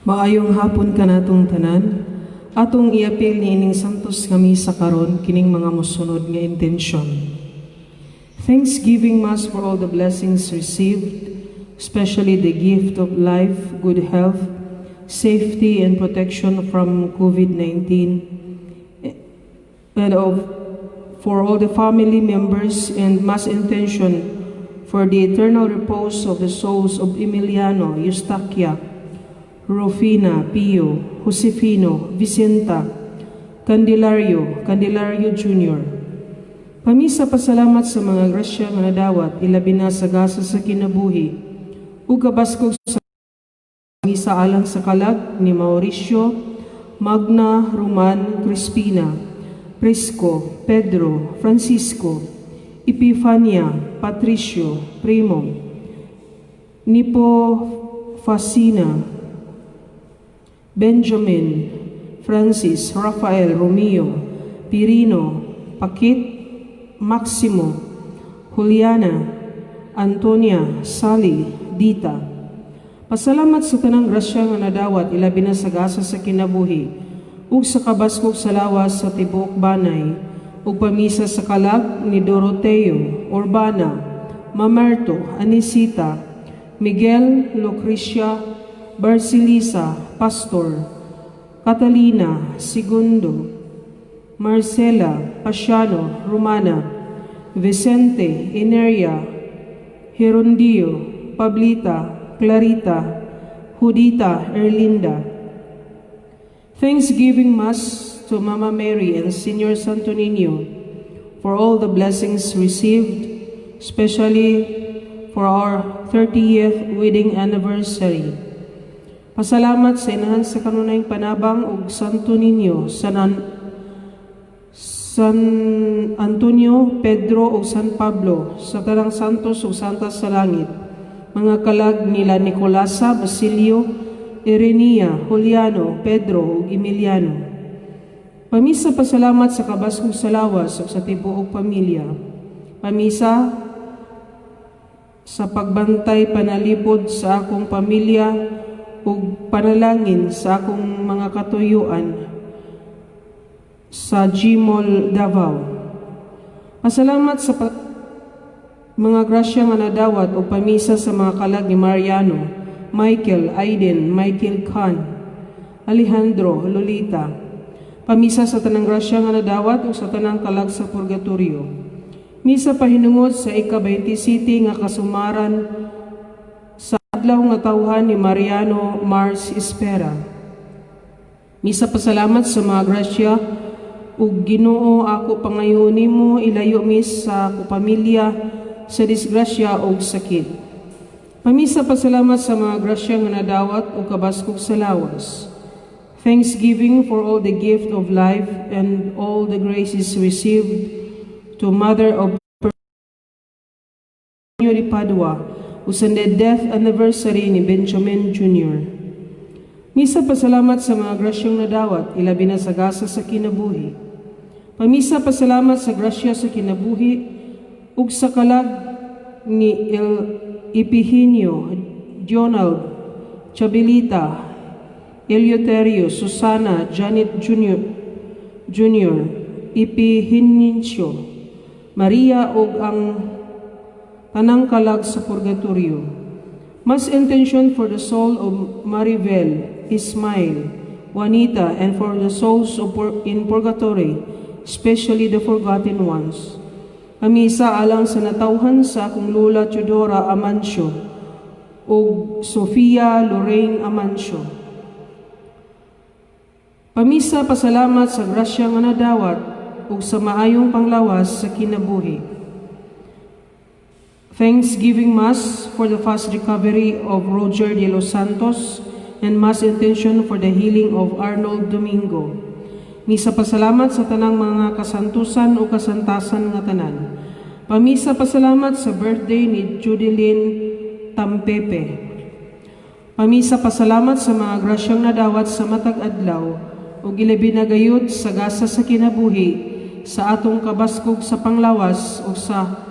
Maayong hapon kanatong tanan, atong iapil ni ining santos nga misa karon kining mga mosunod nga intensyon. Thanksgiving Mass for all the blessings received, especially the gift of life, good health, safety and protection from COVID-19, and for all the family members, and Mass intention for the eternal repose of the souls of Emiliano, Eustaquia, Rufina, Pio, Josefino, Vicenta, Candelario Jr. Pamisa pasalamat sa mga grasya nga nadawat, ilabi na sa gasa sa kinabuhi, ug kabaskog sa misa alang sa kalag ni Mauricio, Magna, Roman, Crispina, Prisco, Pedro, Francisco, Epifania, Patricio, Primo, Nipo, Fasina, Benjamin, Francis, Rafael, Romeo, Pirino, Pakit, Maximo, Juliana, Antonia, Sally, Dita. Pasalamat sa tanang grasya nga nadawat, ilabi na sa gasa sa kinabuhi, ug sa kabaskog sa lawas sa tibuok banay, ug pamisa sa kalag ni Doroteo, Urbana, Mamerto, Anisita, Miguel, Lucrecia, Barcelisa, Pastor, Catalina, Segundo, Marcela, Pasiano, Romana, Vicente, Ineria, Hirondio, Pablita, Clarita, Judita, Erlinda. Thanksgiving Mass to Mama Mary and Senior Santo Niño for all the blessings received, especially for our 30th wedding anniversary. Pasalamat sa inahan sa kanunayng panabang ug Santo Niño, San Antonio, Pedro ug San Pablo, sa tanang santos ug santas sa langit, mga kalag nila Nicolasa, Basilio, Irenia, Juliano, Pedro ug Emiliano. Pamisa pasalamat sa kabaskog sa lawas ug sa tibuok pamilya. Pamisa sa pagbantay panalipod sa akong pamilya ug panalangin sa akong mga katuyuan sa Gimol, Davao. Pasalamat sa mga grasya nga nadawat o pamisa sa mga kalag ni Mariano, Michael, Aiden, Michael Khan, Alejandro, Lolita. Pamisa sa tanang grasya nga nadawat o sa tanang kalag sa purgatorio. Misa pahinungod sa ika-27 nga kasumaran Adlawng nga tawhan ni Mariano Mars Espera. Misa pasalamat sa mga grasya ug Ginoo, ako pangayon nimo, ilayo mis sa ako pamilya sa disgrasya ug sakit. Pamisa pasalamat sa mga grasya nga nadawat ug kabaskog sa lawas. Thanksgiving for all the gift of life and all the graces received to Mother of Hunyo Padua, usan the death anniversary ni Benjamin Jr. Misa pasalamat sa mga grasyang nadawat, ilabi na sa gasa sa kinabuhi. Pamisa pasalamat sa grasya sa kinabuhi ug sa kalag ni Epihinio, Donald, Chabilita, Eleuterio, Susana, Janet Jr., Epihinio, Maria ug ang tanang kalag sa purgatorio. Mass intention for the soul of Maribel, Ismail, Juanita, and for the souls in purgatory, especially the forgotten ones. Pamisa alang sa natawhan sa akong lula Teodora Amancio ug Sofia Lorraine Amancio. Pamisa pasalamat sa grasya nga nadawat ug sa maayong panglawas sa kinabuhi. Thanksgiving Mass for the fast recovery of Roger de los Santos and Mass intention for the healing of Arnold Domingo. Misa pasalamat sa tanang mga kasantusan o kasantasan nga tanan. Pamisa pasalamat sa birthday ni Judeline Tampepe. Pamisa pasalamat sa mga grasyang nadawat sa matag adlaw o gilabi na gayud sa gasa sa kinabuhi sa atong kabaskog sa panglawas o sa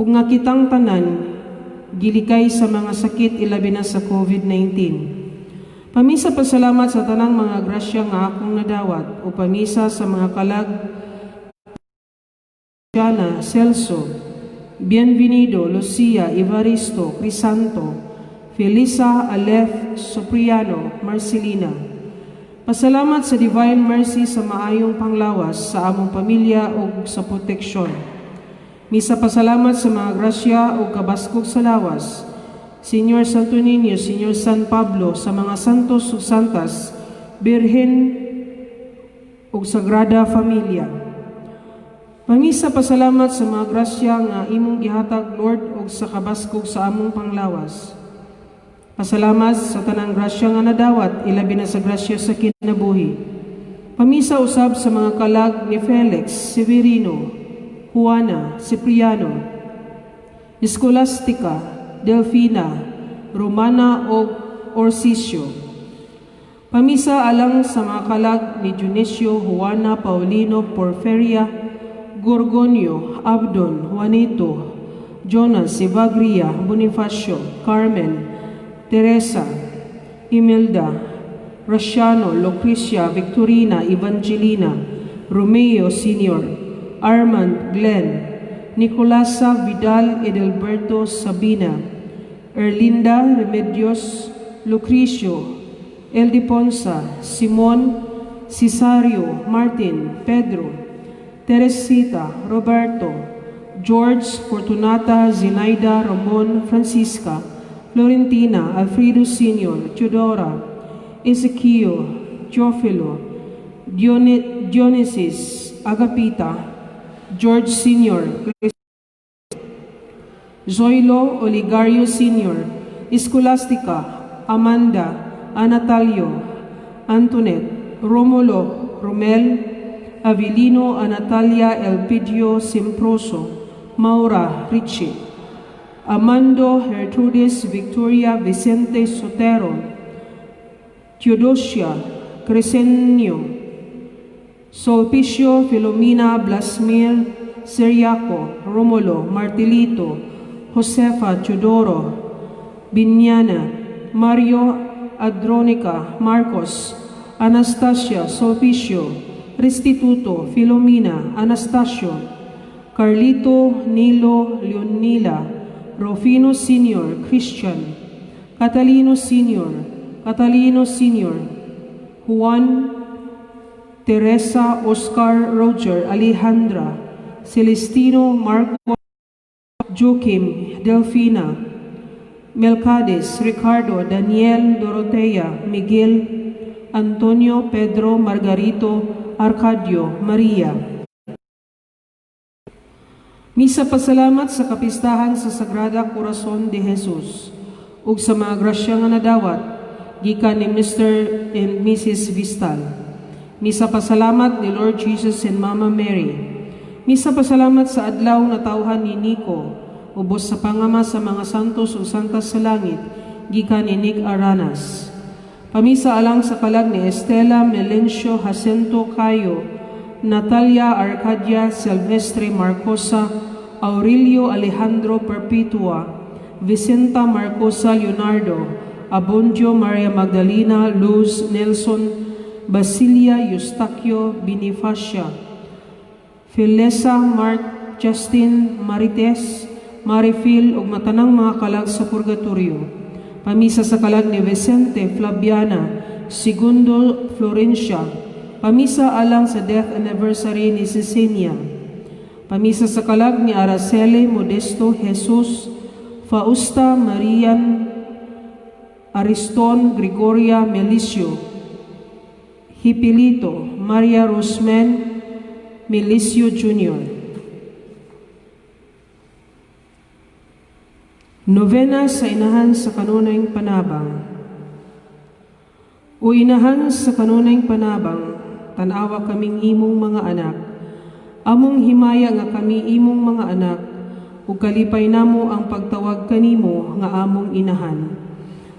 ug nga kitang tanan gilikay sa mga sakit ilabi na sa COVID-19. Pamisa pasalamat sa tanang mga grasya nga akong nadawat o pamisa sa mga kalag Jana, Celso, Bienvenido, Lucia, Evaristo, Crisanto, Felisa, Aleph, Sopriano, Marcelina. Pasalamat sa Divine Mercy sa maayong panglawas sa among pamilya o sa proteksyon. Misa pasalamat sa mga grasya o kabaskog sa lawas, Señor Santo Niño, Señor San Pablo, sa mga santos o santas, Birhen o Sagrada Familia. Pamisa pasalamat sa mga grasya nga imong gihatag, Lord, o sa kabaskog sa among panglawas. Pasalamat sa tanang grasya nga nadawat, ilabi na sa grasya sa kinabuhi. Pamisa usab sa mga kalag ni Felix, Severino, Juana, Cipriano, Escolastica, Delfina, Romana o Orsicio. Pamisa alang sa mga kalag ni Dionisio, Juana, Paulino, Porferia, Gorgonio, Abdon, Juanito, Jonas, Evagria, Bonifacio, Carmen, Teresa, Imelda, Raciano, Lucrecia, Victorina, Evangelina, Romeo Sr., Armand, Glenn, Nicolasa, Vidal, Edelberto, Sabina, Erlinda, Remedios, Lucrecio, Eldiponsa, Simon, Cesario, Martin, Pedro, Teresita, Roberto, George, Fortunata, Zinaida, Ramon, Francisca, Florentina, Alfredo Sr., Teodora, Ezequiel, Teofilo, Dionysis, Agapita, George Sr., Zoilo, Oligario Sr., Escolastica, Amanda, Anatalio, Antoinette, Romulo, Romel, Avilino, Anatalia, Elpidio, Simproso, Maura, Richie, Amando, Gertrudis, Victoria, Vicente Sotero, Teodosia, Crescenio, Solpicio, Filomena, Blasmir, Seriaco, Romulo, Martilito, Josefa, Teodoro, Binyana, Mario, Adronica, Marcos, Anastasia, Solpicio, Restituto, Filomena, Anastasio, Carlito, Nilo, Leonila, Rufino Sr., Christian, Catalino Sr., Juan, Teresa, Oscar, Roger, Alejandra, Celestino, Marco, Joaquim, Delfina, Melcades, Ricardo, Daniel, Dorotea, Miguel, Antonio, Pedro, Margarito, Arcadio, Maria. Misa pasalamat sa kapistahan sa Sagrada Corazon de Jesus ug sa mga grasya nga nadawat gikan ni Mr. and Mrs. Vistal. Misa pasalamat ni Lord Jesus and Mama Mary. Misa pasalamat sa Adlawng natawhan ni Nico, ubos sa pangama sa mga santos o santas sa langit, gikan ni Nick Aranas. Pamisa alang sa kalag ni Estela, Melencio, Jacinto, Cayo, Natalia, Arcadia, Silvestre, Marcosa, Aurelio, Alejandro, Perpetua, Vicenta, Marcosa, Leonardo, Abondio, Maria Magdalena, Luz, Nelson, Basilia, Eustaquio, Bonifacia, Felesa, Mark, Justin, Marites, Marifil, ug matanang mga kalag sa purgatorio. Pamisa sa kalag ni Vicente, Flaviana, Segundo, Florencia. Pamisa alang sa death anniversary ni Cecilia. Pamisa sa kalag ni Araceli, Modesto, Jesus, Fausta, Marian, Ariston, Gregoria, Melicio, Hipilito, Maria Rosmen, Melicio Jr. Novena sa inahan sa kanunay panabang. O inahan sa kanunay panabang, tanawa kaming imong mga anak. Among himaya nga kami imong mga anak, ug kalipay namo ang pagtawag kanimo nga among inahan.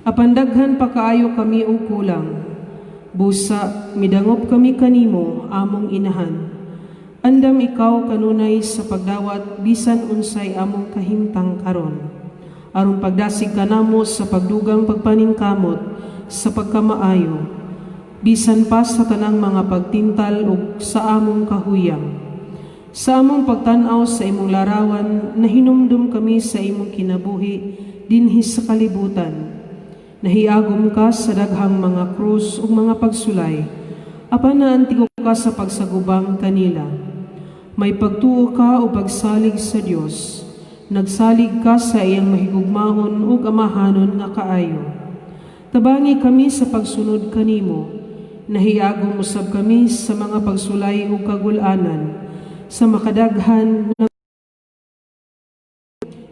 Apan daghan pa kaayo kami og kulang. Busa midangop kami kanimo among inahan. Andam ikaw kanunay sa pagdawat bisan unsay among kahimtang karon. Aron pagdasig kanamo sa pagdugang pagpaningkamot sa pagkamaayo, bisan pa sa tanang mga pagtintal ug sa among kahuyang. Sa among pagtan-aw sa imong larawan, nahinumdum kami sa imong kinabuhi dinhi sa kalibutan. Nahiagom ka sa daghang mga krus ug mga pagsulay, apan naantigo ka sa pagsagubang kanila. May pagtuo ka o pagsalig sa Dios. Nagsalig ka sa iyang mahigugmaon ug amahanon nga kaayo. Tabangi kami sa pagsunod kanimo. Nahiagom usab kami sa mga pagsulay ug kagul-anan. Sa makadaghan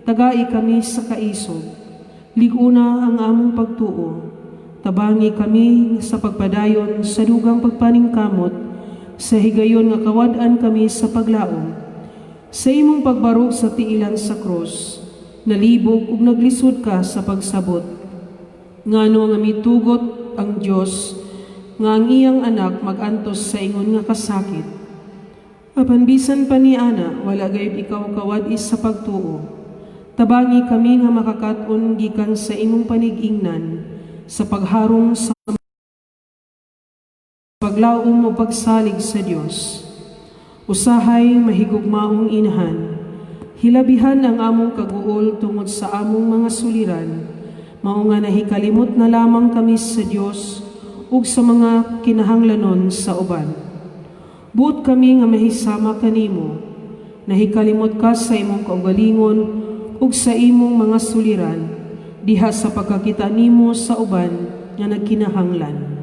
tagai kami sa kaisog. Liguna ang among pagtuo. Tabangi kami sa pagpadayon sa dugang pagpaningkamot, sa higayon nga kawad-an kami sa paglaom. Sa imong pagbarog sa tiilan sa krus, nalibog ug naglisod ka sa pagsabot. Ngano nga mitugot ang Dios nga ang iyang anak magantos sa ingon nga kasakit. Apan bisan pa ni ana, wala gayud ikaw kawad-is sa pagtuo. Tabangi kami nga makakaton gikan sa imong panig-ingnan, sa pagharong sa paglaom o pagsalig sa Dios. Usahay mahigugmaong inahan, hilabihan ang among kaguol tungod sa among mga suliran, mao nga nahikalimot na lamang kami sa Dios ug sa mga kinahanglanon sa uban. Buot kami nga mahisama kanimo, nahikalimot ka sa imong kaugalingon ug sa imong mga suliran, diha sa pagkakita nimo sa uban nga nagkinahanglan.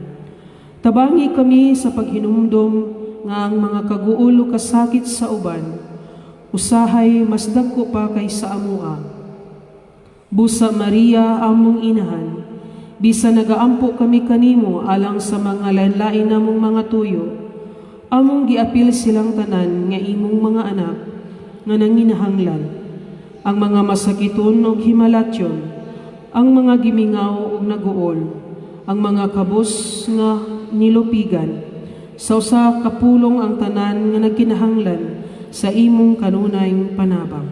Tabangi kami sa paghinumdom nga ang mga kaguol o kasakit sa uban, usahay mas dagko pa kaysa amua. Busa Maria among inahan, bisa nagaampo kami kanimo alang sa mga lain-lain namong mga tuyo, among giapil silang tanan nga imong mga anak nga nanginahanglan. Ang mga masakiton o himalatyon, ang mga gimingaw o naguol, ang mga kabos nga nilupigan, sa usa ka pulong ang tanan nga nagkinahanglan sa imong kanunayng panabang.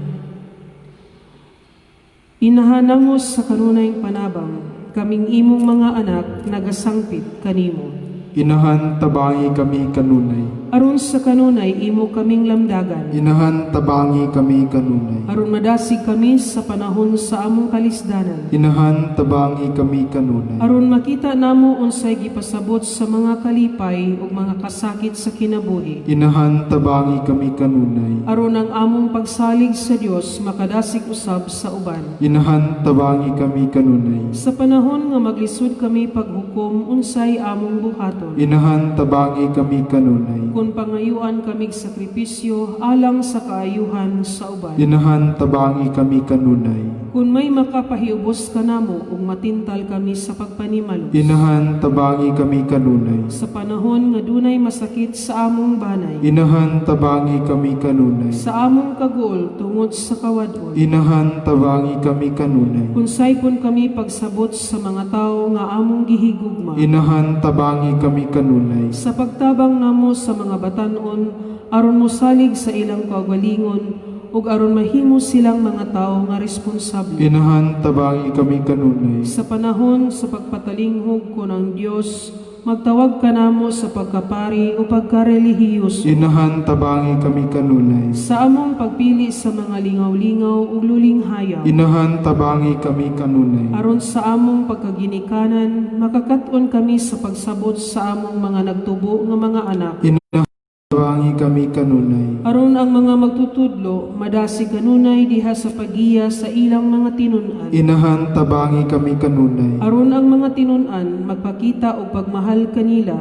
Inahanamos sa kanunayng panabang, kaming imong mga anak nagasangpit kanimo. Inahan tabangi kami kanunay. Aron sa kanunay, imo kaming lamdagan. Inahan tabangi kami kanunay. Aron madasig kami sa panahon sa among kalisdanan. Inahan tabangi kami kanunay. Aron makita namo unsay gipasabot sa mga kalipay ug mga kasakit sa kinabuhi. Inahan tabangi kami kanunay. Aron ang among pagsalig sa Dios makadasig usab sa uban. Inahan tabangi kami kanunay. Sa panahon nga maglisod kami paghukom unsay among buhaton. Inahan tabangi kami kanunay. Kung pangayuan kamig sakripisyo alang sa kaayuhan sa uban. Inahan tabangi kami kanunay. Kung may makapahiubos ka namo ug matintal kami sa pagpanimalos. Inahan tabangi kami kanunay. Sa panahon nga dunay masakit sa among banay. Inahan tabangi kami kanunay. Sa among kaguol tungod sa kawadon. Inahan tabangi kami kanunay. Kung saypon kami pagsabot sa mga tao nga among gihigugma. Inahan tabangi kami kanunay. Sa pagtabang namo sa mga batan-on, aron mosalig sa ilang kaugalingon, ug aron mahimo silang mga tao nga responsable. Inahan tabangi kami kanunay. Sa panahon sa pagpatalinghog ko ng Dios, magtawag ka namo sa pagkapari o pagkarelihiyoso. Inahan tabangi kami kanunay. Sa among pagpili sa mga lingaw-lingaw ug lulinghayaw. Inahan tabangi kami kanunay. Aron sa among pagkaginikanan, makakat-on kami sa pagsabot sa among mga nagtubo nga mga anak. Inahan tabangi kami kanunay. Aron ang mga magtutudlo, madasi kanunay diha sa pagiya sa ilang mga tinun-an. Inahan tabangi kami kanunay. Aron ang mga tinun-an magpakita og pagmahal kanila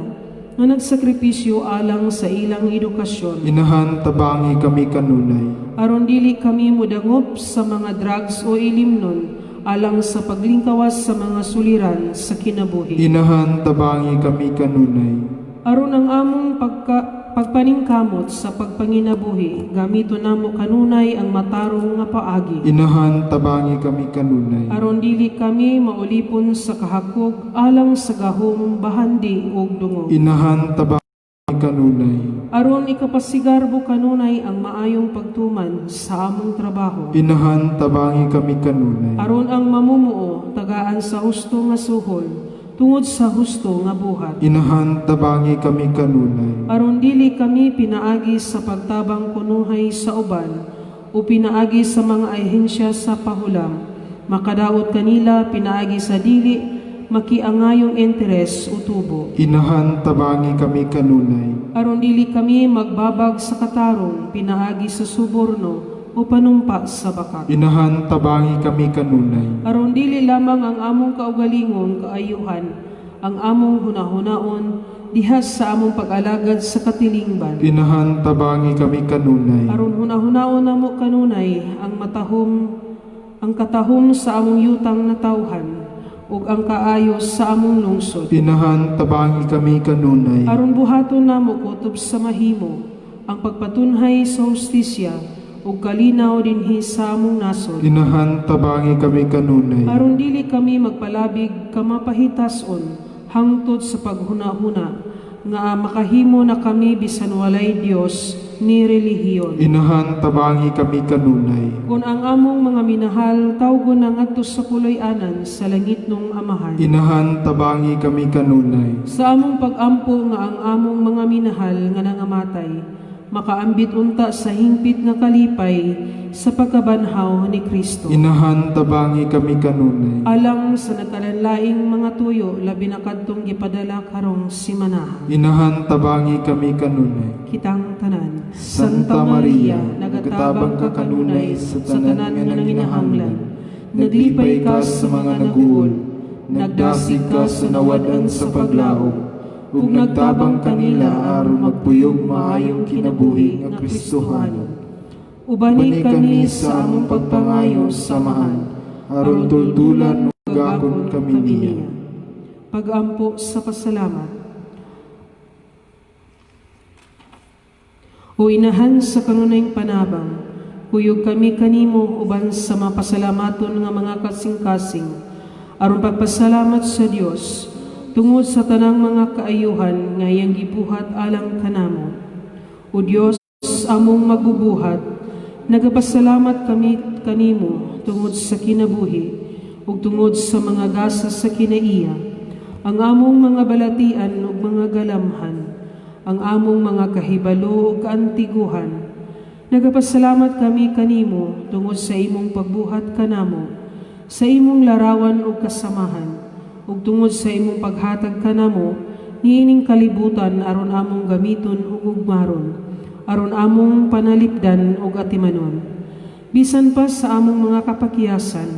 nga nagsakripisyo alang sa ilang edukasyon. Inahan tabangi kami kanunay. Aron dili kami mudangop sa mga drugs o ilimnon alang sa paglingkawas sa mga suliran sa kinabuhi. Inahan tabangi kami kanunay. Aron ang among pagpaningkamot sa pagpanginabuhi, gamito namo kanunay ang matarong nga paagi. Inahan tabangi kami kanunay. Aron dili kami maulipon sa kahakog alang sa gahom, bahandi ug dungog. Inahan tabangi kanunay. Aron ikapasigarbo kanunay ang maayong pagtuman sa among trabaho. Inahan tabangi kami kanunay. Aron ang mamumuo tagaan sa husto nga suhol, tungod sa husto nga buhat. Inahan tabangi kami kanunay. Aron dili kami pinaagi sa pagtabang kunuhay sa uban o pinaagi sa mga ahensya sa pahulam, makadaot kanila pinaagi sa dili makiangayong interes o tubo. Inahan tabangi kami kanunay. Aron dili kami magbabag sa katarong pinaagi sa suborno o panumpa sa bakat. Inahan tabangi kami kanunay. Aron dili lamang ang among kaugalingong kaayuhan, ang among hunahunaon, dihas sa among pag-alagad sa katilingban. Inahan tabangi kami kanunay. Aron hunahunaon namo kanunay ang katahom sa among yutang na tawhan, ug ang kaayos sa among lungsod. Inahan tabangi kami kanunay. Aron buhaton namo kutob sa mahimo, ang pagpatunhay sa hustisya, ug kalinaw dinhi sa among nasod. Inahan tabangi kami kanunay. Aron dili kami magpalabig kamapahitason hangtod sa paghuna-huna, nga makahimo na kami bisan walay Dios ni relihiyon. Inahan tabangi kami kanunay. Kung ang among mga minahal tawgon na ngadto sa puloy-anan sa langit nung Amahan. Inahan tabangi kami kanunay. Sa among pag-ampo nga ang among mga minahal nga nangamatay, makaambit unta sa hingpit nga kalipay sa pagkabanhaw ni Kristo. Inahan tabangi kami kanunay. Alang sa nagkalanlaing mga tuyo, labi na kadtong gipadala karong simanaha. Inahan tabangi kami kanunay. Kitang tanan. Santa Maria, nagatabang ka kanunay sa tanan nga nanginahanglan. Naglipay ka sa mga naguol, nagdasig ka sa nawadan sa paglaom, ug nagtabang kanila aron magpuyog maayong kinabuhi nga Kristohanon. Ubani kami sa among pagpangayo samahan, aron tultulan ug gakon kami niya. Pag-ampo sa pasalamat. O inahan sa kanunayng panabang, kuyog kami kanimo uban sa mapasalamaton nga mga kasing-kasing, aron pagpasalamat sa Dios tungod sa tanang mga kaayuhan nga iyang gibuhat alang kanamo. O Dios, among magbubuhat, nagapasalamat kami kanimo tungod sa kinabuhi ug tungod sa mga gasa sa kinaiya, ang among mga balatian ug mga galamhan, ang among mga kahibalo ug kaantiguhan. Nagapasalamat kami kanimo tungod sa imong pagbuhat kanamo, sa imong larawan ug kasamahan, ug tungod sa imong paghatag kanamo niining kalibutan aron among gamiton ug ugmaron, aron among panalipdan ug atimanon. Bisan pa sa among mga kapakiyasan,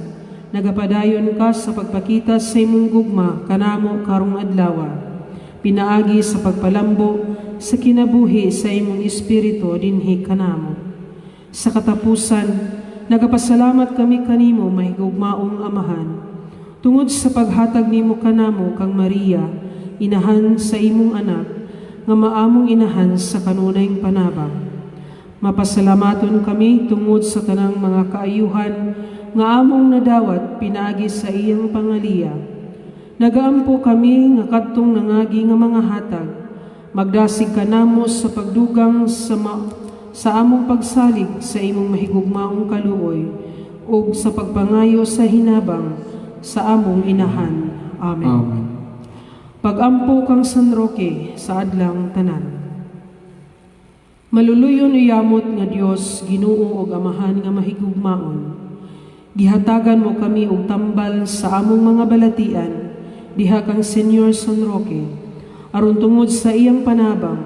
nagapadayon ka sa pagpakita sa imong gugma kanamo karong adlaw, pinaagi sa pagpalambo sa kinabuhi sa imong espiritu dinhi kanamo. Sa katapusan, nagapasalamat kami kanimo mahigugmaong Amahan, tungod sa paghatag nimo kanamo kang Maria, inahan sa imong anak, nga maamong inahan sa kanunayng panabang. Mapasalamaton kami tungod sa tanang mga kaayuhan nga among nadawat pinaagi sa iyang pangaliya. Nagaampo kami nga kadtong nangagi nga mga hatag, magdasig kanamo sa pagdugang sa among pagsalig sa imong mahigugmaong kaluoy ug sa pagpangayo sa hinabang sa among inahan. Amen. Amen. Pag-ampo kang San Roque sa adlang tanan. Maluluyon uyamot nga Dios, Ginoo ug Amahan nga mahigugmaon. Gihatagan mo kami og tambal sa among mga balatian diha kang Senyor San Roque, aron tungod sa iyang panabang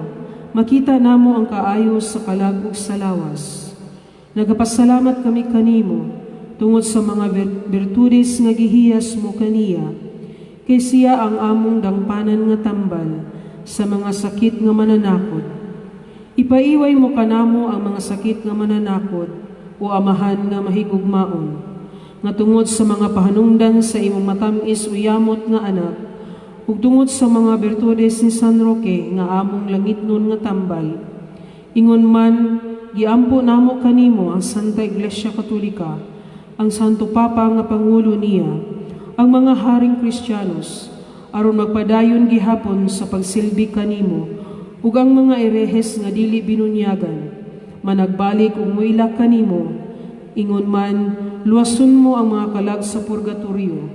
makita namo ang kaayos sa kalag ug sa lawas. Nagapasalamat kami kanimo tungod sa mga birtudes nga gihiyas mo kaniya, kay siya ang among dangpanan nga tambal sa mga sakit nga mananakot. Ipaiway mo kanamo ang mga sakit nga mananakot, o Amahan nga mahigugmaon, nga tungod sa mga pahanungdan sa imong matamis o yamot nga anak, ug tungod sa mga birtudes ni San Roque nga among langitnon nga tambal. Ingon man, giampo namo kanimo ang Santa Iglesia Katolika, ang Santo Papa nga Pangulo niya, ang mga haring Kristiyanos, aron magpadayon gihapon sa pagsilbi kanimo, ug ang mga erehes nga dili binunyagan, managbalik ug muila kanimo. Ingon man, luwason mo ang mga kalag sa purgatorio,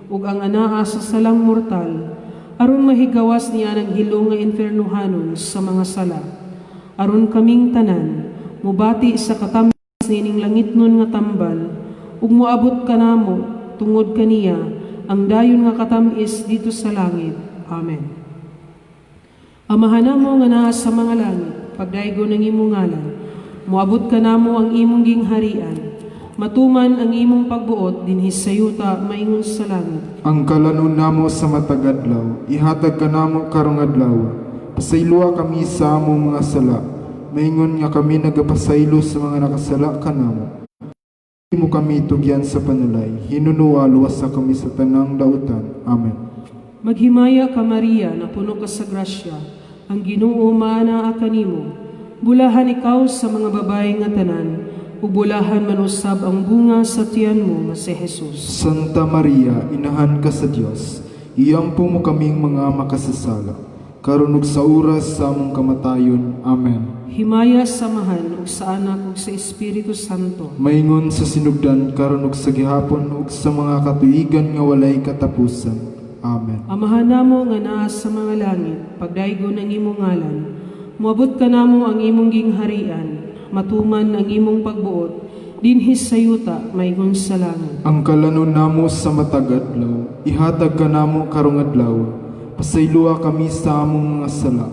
ug ang anaa sa salang mortal, aron mahigawas niya ng hilo nga infernuhanon sa mga sala. Aron kaming tanan, mubati sa katamis nining langitnon nga tambal, ug moabot kanamo tungod kaniya ang dayon nga katamis dito sa langit. Amen. Amahan namo nga naa sa mga langit, pagdaygo ng imong ngalan, moabot kanamo ang imong gingharian, matuman ang imong pagbuot dinhi sa yuta maingon sa langit. Ang kalanon namo sa matag adlaw, ihatag kanamo karong adlaw. Pasayloa kami sa among mga sala, maingon nga kami nagapasaylo sa mga nakasala kanamo. Hindi mo kami tugyan sa panulay, hinunuwa luwasa kami sa tanang dautan. Amen. Maghimaya ka Maria, na puno ka sa grasya, ang Ginoo maanaa kanimo. Bulahan ikaw sa mga babae nga tanan, ug bulahan man usab ang bunga sa tiyan mo nga si Jesus. Santa Maria, inahan ka sa Dios, iampo mo kaming mga makasasala, karon ug sa oras sa among kamatayon. Amen. Himaya samahan ug sa anak ug sa Espiritu Santo. Maingon sa sinugdan karon ug sa gihapon ug sa mga katuigan nga walay katapusan. Amen. Amahan namo nga naa sa mga langit, pagdaygo ng imong ngalan, moabot ka namo ang imong gingharian, matuman ang imong pagbuot dinhi sa yuta maingon sa langit. Ang kalanon namo sa matag adlaw, ihatag ka namo karong adlaw. Pasayloa kami sa among mga sala,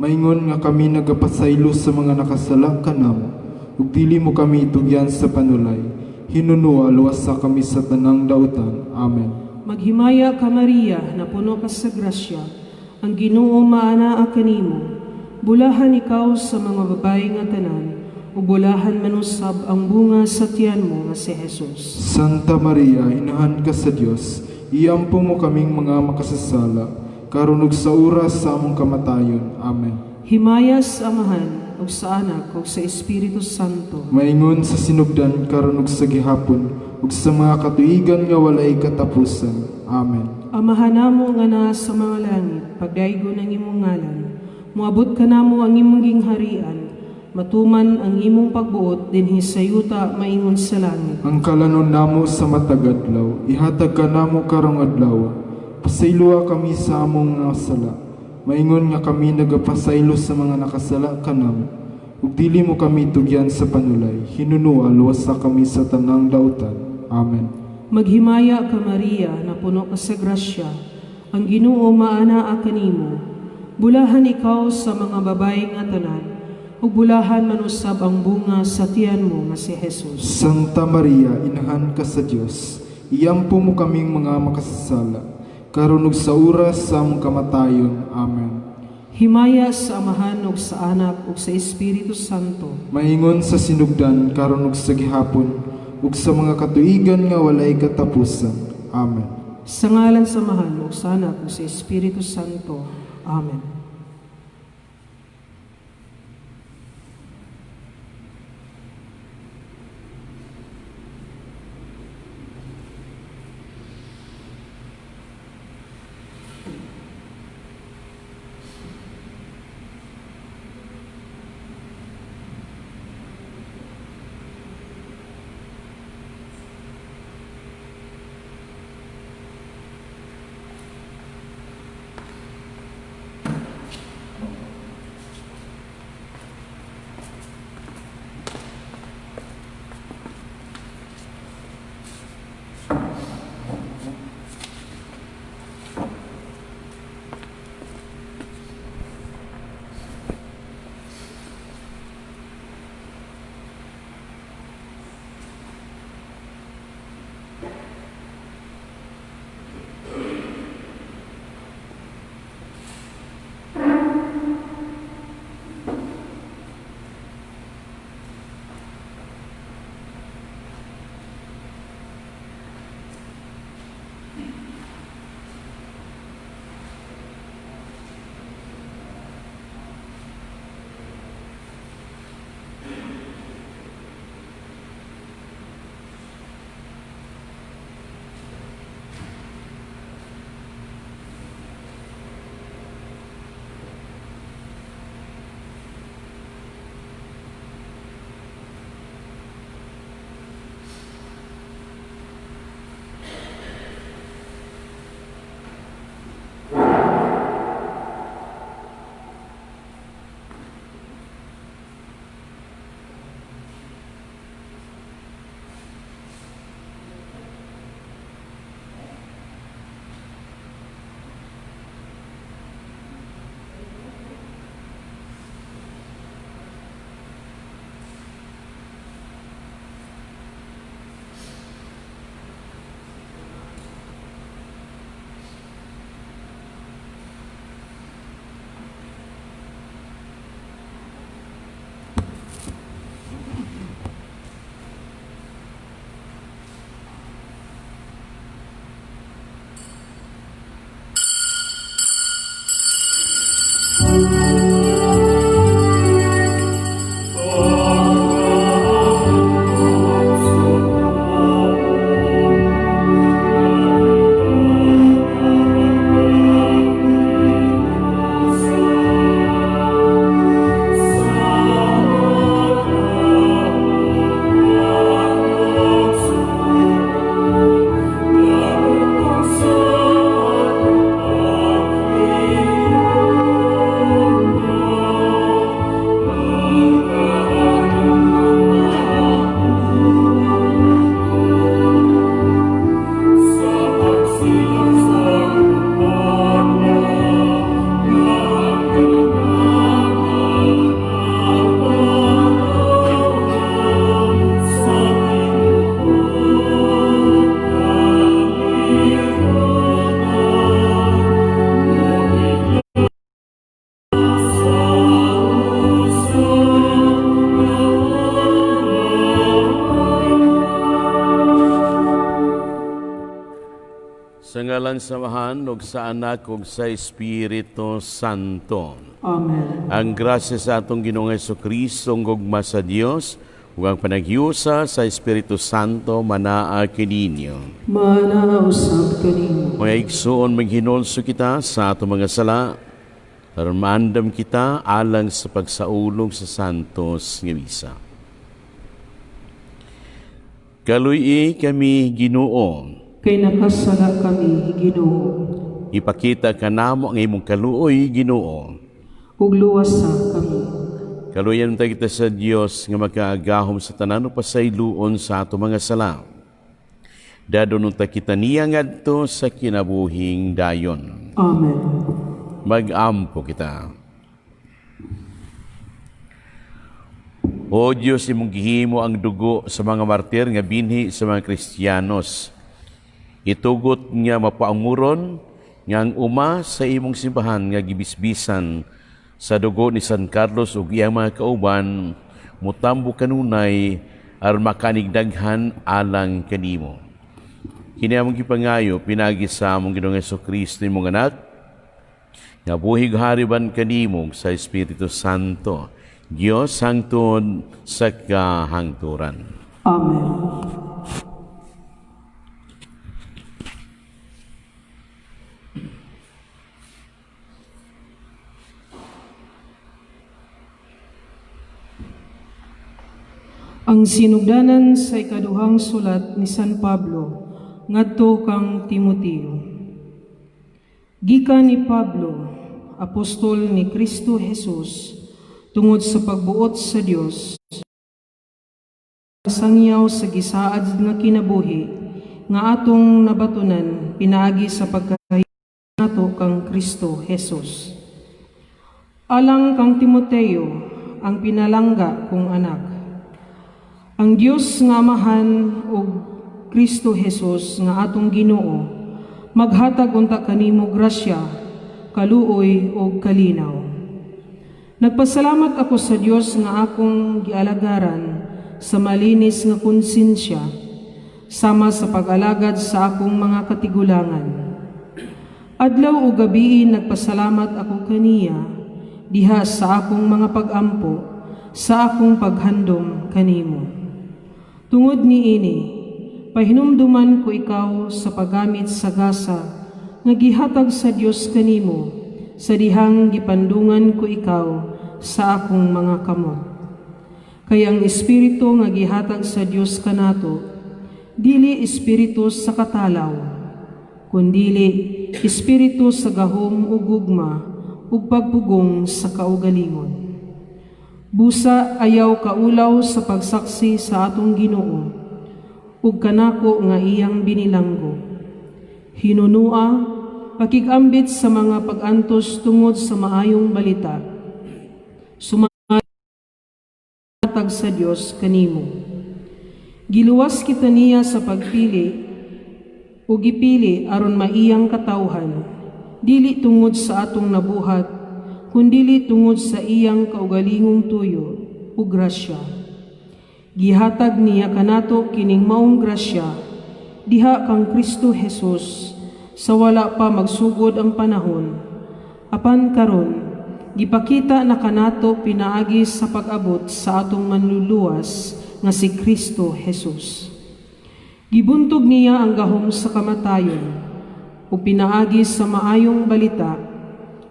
maingon nga kami nagapasaylo sa mga nakasala kanamo, ug dili mo kami tugyan sa panulay, hinunuwa luwasa kami sa tanang dautan. Amen. Maghimaya ka Maria, na puno ka sa grasya, ang Ginoo maanaa kanimo. Bulahan ikaw sa mga babae nga tanan, ug bulahan man usab ang bunga sa tiyan mo nga si Jesus. Santa Maria, inahan ka sa Dios, iampo mo kaming mga makasasala, karon ug sa oras sa among kamatayon. Amen. Himaya sa Amahan, ug sa Anak, ug sa Espiritu Santo. Maingon sa sinugdan karon ug sa gihapon, ug sa mga katuigan nga walay katapusan. Amen. Amahan namo nga naa sa mga langit, pagdaygo ng imong ngalan, moabot ka namo ang imong gingharian, matuman ang imong pagbuot dinhi sa yuta maingon sa langit. Ang kalanon namo sa matag adlaw, ihatag ka namo karong adlaw. Pasayloa kami sa among mga sala, maingon nga kami nagapasaylo sa mga nakasala kanamo, ug dili mo kami tugyan sa panulay, hinunuwa luwasa kami sa tanang dautan. Amen. Maghimaya ka Maria, na puno ka sa grasya, ang Ginoo maanaa kanimo. Bulahan ikaw sa mga babae nga tanan, ug bulahan man usab ang bunga sa tiyan mo nga si Jesus. Santa Maria, inahan ka sa Dios, iampo mo kaming mga makasasala, karon ug sa oras sa among kamatayon. Amen. Himaya sa Amahan ug sa Anak ug sa Espiritu Santo. Maingon sa sinugdan karon ug sa gihapon ug sa mga katuigan nga walay katapusan. Amen. Sa ngalan sa Amahan ug sa Anak ug sa Espiritu Santo. Amen. Sa ngalan sa Amahan, ug sa Anak, ug sa Espiritu Santo. Amen. Ang grasya sa atong Ginoong Jesucristo, ang gugma sa Dios, ug ang panaghiusa sa Espiritu Santo manaa kininyo. Manausap kanimo. Mga igsoon, maghinulso kita sa atong mga sala, aron maandam kita alang sa pagsaulog sa santos nga misa. Kaluy kami Ginoo, Kay nakasala kami, Ginoo, ipakita ka namo ang imong kaluoy, Ginoo. ug luwasa kami. Kaluyan tayo kita sa Dios nga magkaagahom sa tanan pasayloon sa ato mga sala. Dadon ta kita niya ngadto sa kinabuhing dayon. Amen. Pag-ampo kita. O Diyos, imong gihimo ang dugo sa mga martir nga binhi sa mga Kristiyanos. Itugot nga mapaanguron nga ang uma sa imong simbahan nga gibisbisan sa dugo ni San Carlos ug iyang mga kauban mutambo kanunay aron makanigdaghan alang kanimo. Kini among gipangayo pinagi sa among Ginoong Jesucristo imong anak nga buhig hariban kanimo sa Espiritu Santo, Dios hangtod sa kahangturan. Amen. Ang sinugdanan sa ikaduhang sulat ni San Pablo ngadto kang Timoteo. Gikan ni Pablo, apostol ni Kristo Jesus, tungod sa pagbuot sa Dios, sangyaw sa gisaad nga kinabuhi nga atong nabatunan pinaagi sa pagkahiyo nato kang Kristo Jesus. Alang kang Timoteo, ang pinalangga kong anak. Ang Dios nga Amahan ug Kristo Jesus nga atong Ginoo maghatag unta kanimo grasya, kaluoy ug kalinaw. Nagpasalamat ako sa Dios nga akong gialagaran sa malinis nga konsensya sama sa pag-alagad sa akong mga katigulangan. Adlaw ug gabi nagpasalamat ako kaniya diha sa akong mga pag-ampo sa akong paghandom kanimo. Tungod niini, pahinumduman ko ikaw sa paggamit sa gasa nga gihatag sa Dios kanimo sa dihang gipandungan ko ikaw sa akong mga kamot. Kay ang espiritu nga gihatag sa Dios kanato dili espiritu sa katalaw, kundili espiritu sa gahom ug gugma ug pagpugong sa kaugalingon. Busa ayaw kaulaw sa pagsaksi sa atong Ginoo ug kanako nga iyang binilanggo. Hinunua, pakigambit sa mga pag-antos tungod sa maayong balita. Sumatag sa Dios kanimo. Giluwas kita niya sa pagpili ug gipili aron maiyang katawhan, dili tungod sa atong nabuhat kundili tungod sa iyang kaugalingong tuyo ug grasya. Gihatag niya kanato kining maong grasya diha kang Kristo Jesus sa wala pa magsugod ang panahon, apan karon gipakita na kanato pinaagi sa pag-abot sa atong manluluwas nga si Kristo Jesus. Gibuntog niya ang gahom sa kamatayon, ug pinaagi sa maayong balita,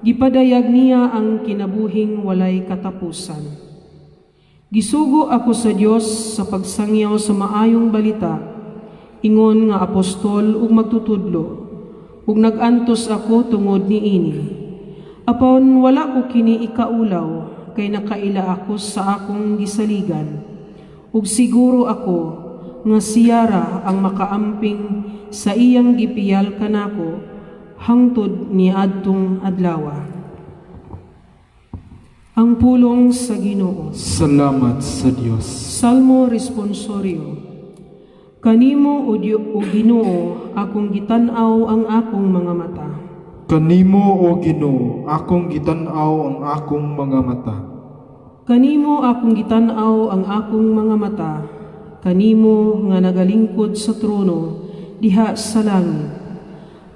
gipadayag niya ang kinabuhing walay katapusan. Gisugo ako sa Dios sa pagsangyaw sa maayong balita, ingon nga apostol ug magtutudlo, ug nagantos ako tungod niini. Apon wala ko kini ikaulaw, kay nakaila ako sa akong gisaligan, ug siguro ako nga siyara ang makaamping sa iyang gipiyal kanako hangtod ni adtong adlaw. Ang pulong sa Ginoo. Salamat sa Dios. Salmo responsorio. Kanimo o Ginoo akong gitanaw ang akong mga mata. Kanimo o Ginoo, akong gitanaw ang akong mga mata. Kanimo akong gitanaw ang akong mga mata. Kanimo nga nagalingkod sa trono diha sa langit.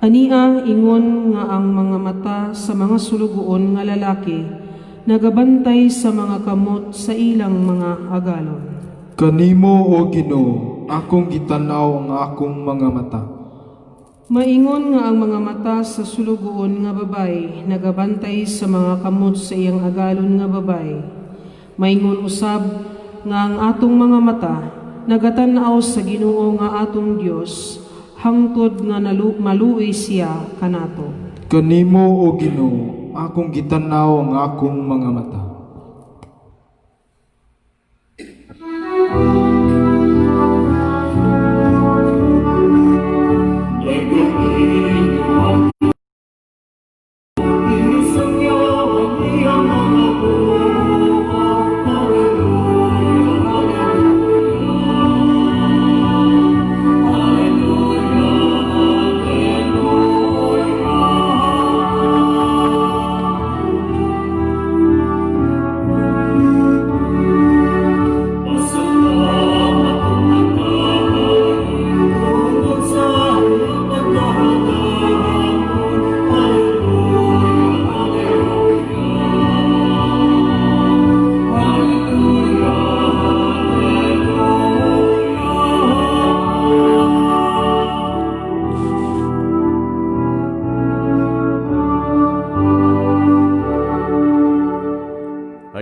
Ania ingon nga ang mga mata sa mga sulugoon nga lalaki nagabantay sa mga kamot sa ilang mga agalon. Kanimo o Ginoo, akong gitanaw ang akong mga mata. Maingon nga ang mga mata sa sulugoon nga babay nagabantay sa mga kamot sa iyang agalon nga babay. Maingon usab nga ang atong mga mata nagatanaw sa Ginoo nga atong Dios hangtod nga maluoy siya kanato. Kanimo o Ginoo, akong gitanaw ang akong mga mata.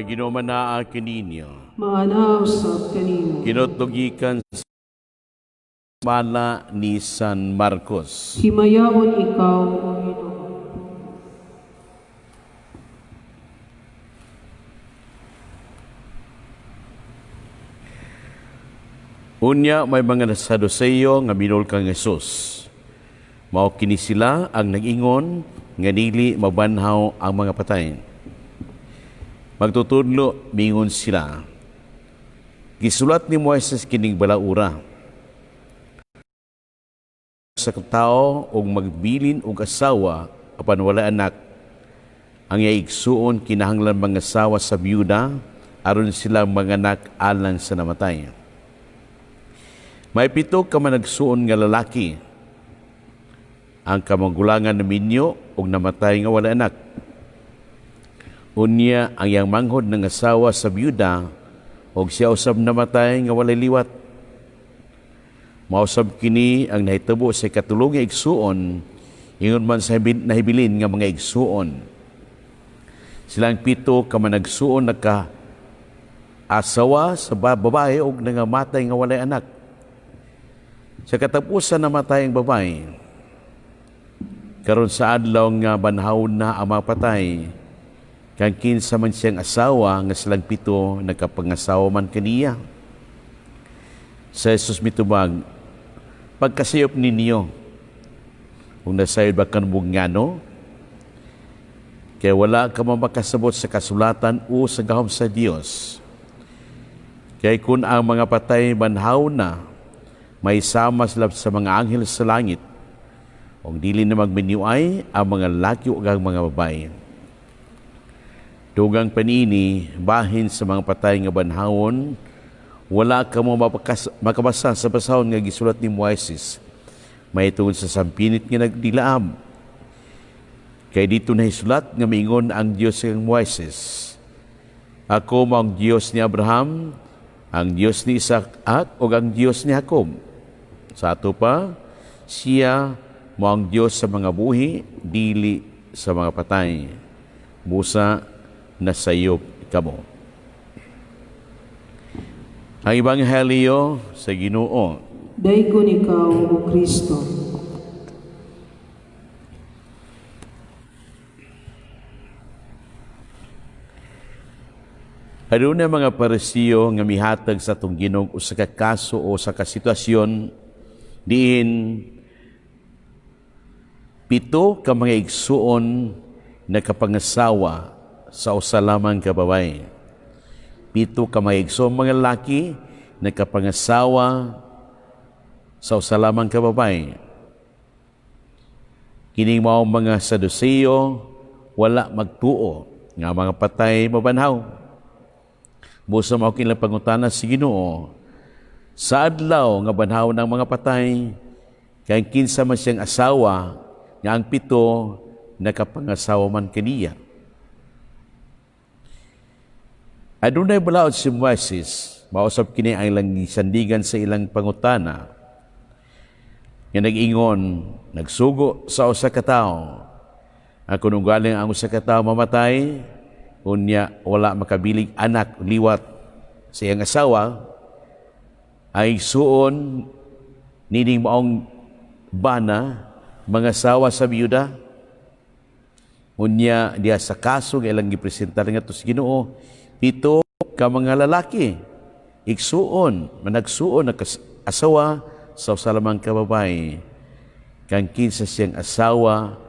Ginoo manaa kininyo. Maanaw sa kanimo. Kinotlogikan sa bala ni San Marcos. Himayaon ikaw, O Ginoo. Unya may mga Saduseyo nga binol kang Jesus. Mao kini sila ang nag-ingon nga dili mabanhaw ang mga patay. Magtutudlo, mingon sila. Gisulat ni Moises kining balaura. Sa tao og magbilin og asawa apan wala anak, ang yaigsuon kinahanglan mga asawa sa byuda aron sila manganak alang sa namatay. May 7 ka managsuon nga lalaki. Ang kamagulangan naminyo og namatay nga wala anak. Unya ang yang manghod ng asawa sa byuda og siya usab namatay nga walay liwat. Mausab kini ang nahitabo sa katulong nga igsuon ingon man sa nahibilin nga mga igsuon. Silang 7 ka managsuon nagka asawa sa babae og nangamatay nga walay anak. Sa katapusan namatay ang babae. Karon sa adlaw nga banhawon na ang mga patay. Kang kinsa man siyang asawa nga silang 7 nagkapangasawa man kaniya. Sa Jesus mitubag, pagkasayop ninyo, kung nasayod ba kanubog ngano, kaya wala ka makasabot sa kasulatan o sa gahom sa Dios. Kaya kung ang mga patay banhaw na, may sama sila sa mga anghel sa langit, o dili na magminiuay ang mga laki o ang mga babae. Dugang panini, bahin sa mga patay nga banhawon, wala ka mo makabasa sa basahon nga gisulat ni Moises, may tungod sa sampinit nga nagdilaam. Kay dito nahisulat nga miingon ang Dios kang Moises, ako mao ang Dios ni Abraham, ang Dios ni Isaac ug ang Dios ni Jacob. Sa ato pa, siya mao ang Dios sa mga buhi, dili sa mga patay. Busa nasayop kamo. Ang Ebanghelyo sa GINOO. Daygon ikaw, O Kristo. Aduna mga Parisiyo nga mihatag sa atong Ginoo o sa kaso o sa kasitwasyon diin 7 ka mga igsuon na kapangasawa sa usa lamang ka babaye. 7 ka mga igsuon mga laki na kapangasawa sa usa lamang ka babaye. Kining mao mga Saduceo wala magtuo nga mga patay mabanhaw. Busa mao kining pangutana si Ginoo, sa adlaw nga banhaw ng mga patay, kay kinsa man siyang asawa, nga ang 7 nakapangasawa man kaniya. Adunay balaod si Moises, mausap kini ang ilang sandigan sa ilang pangutana, nga nag-ingon, nagsugo sa usa ka tawo, ang kung galing ang usa ka tawo mamatay, unya wala makabilig anak liwat sa iyang asawa, ay suon nining maong bana mga asawa sa biyuda. Unya diya sa kaso nga ilang gipresentar nga to sa Ginoo, 7 ka mga lalaki igsuon managsuon na asawa sa usa lamang ka babaye, kang kinsa siyang asawa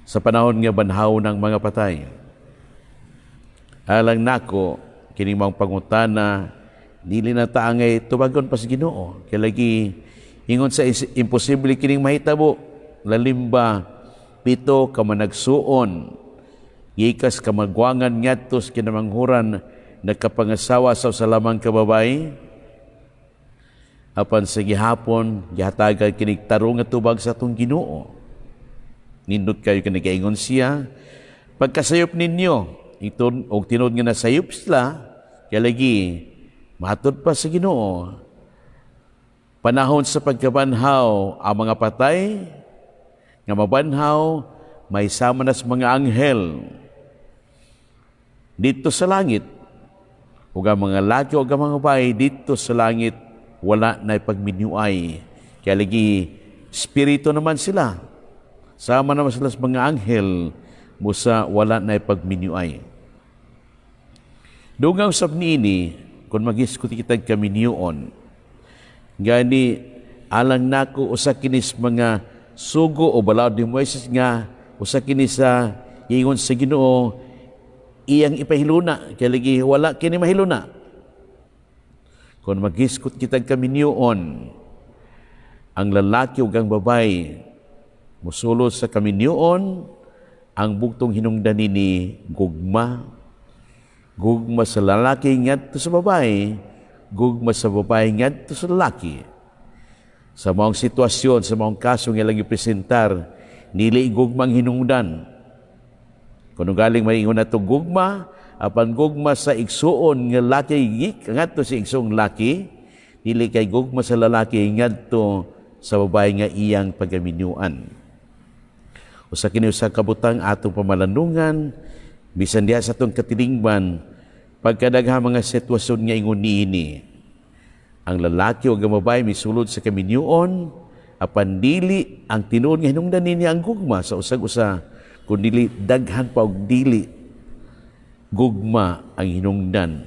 sa panahon nga banhaw ng mga patay. Alang nako kining mga pangutana dili na taangay tubagon pa sa Ginoo, kay lagi ingon sa imposible kining mahitabo. Lalim ba 7 ka managsuon gikas ka magwangan ngadto sa kinamanghuran nagkapangasawa sa usa lamang ka babaye, apan sa gihapon gihatagan kining tarong nga tubag sa atong Ginoo. Nindot kayo kinagaingon siya, pagkasayop ninyo iton og tinud nga nasayop sila, kay lagi matod pa sa Ginoo, panahon sa pagkabanhaw ang mga patay nga mabanhaw may sama na sa mga anghel dito sa langit, ug ang mga laki ug ang mga babaye dito sa langit wala na pagminyuay, kay lagi espiritu naman sila, sama naman sila sa mga anghel, musa wala na pagminyuay. Dungaw sab niini kung mag-iskut kitag kaminyuon, gani alang nako usa kinis mga sugo o balaod ni Moises nga usa kini sa ingon sa Ginoo iyang ipahiluna, kay lagi wala kini mahiluna. Kung mag-iskut kitag kaminyuon, ang lalaki ug ang babaye musulod sa kaminyuon, ang bugtong hinungdan nini gugma. Gugma sa lalaki ngadto sa babae, gugma sa babae ngadto sa lalaki. Sa maong sitwasyon, sa maong kaso nga lang ipresentar, dili gugmang hinungdan. Kung galing maingon nato gugma, apan gugma sa igsuon nga laki ngadto sa igsuong laki, dili kay gugma sa lalaki ngadto sa babae nga iyang pagaminyuan. Usa kini usa ka butang atong pamalandungan, bisan diha sa atong katilingban, pagkadaghang mga sitwasyon nga ingon niini, ang lalaki o ang babaye misulod sa kaminyuon, apan dili ang tinuod nga hinungdan nini ang gugma sa usag-usa, kundi daghan pa og dili gugma ang hinungdan.